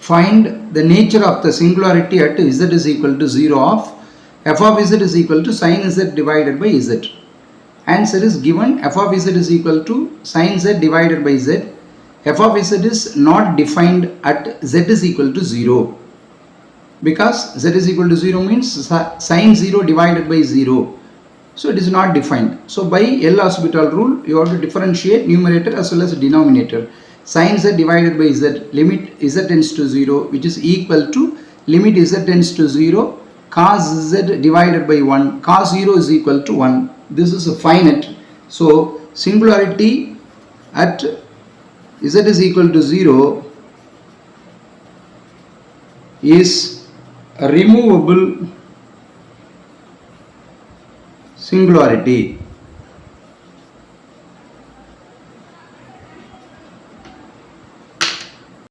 find the nature of the singularity at z is equal to 0 of f of z is equal to sin z divided by z. Answer is given, f of z is equal to sin z divided by z. F of z is not defined at z is equal to 0, because z is equal to 0 means sin 0 divided by 0. So it is not defined. So by L'Hospital rule, you have to differentiate numerator as well as denominator. Sin z divided by z, limit z tends to 0, which is equal to limit z tends to 0, cos z divided by 1, cos 0 is equal to 1. This is a finite. So singularity at z is equal to 0 is a removable singularity.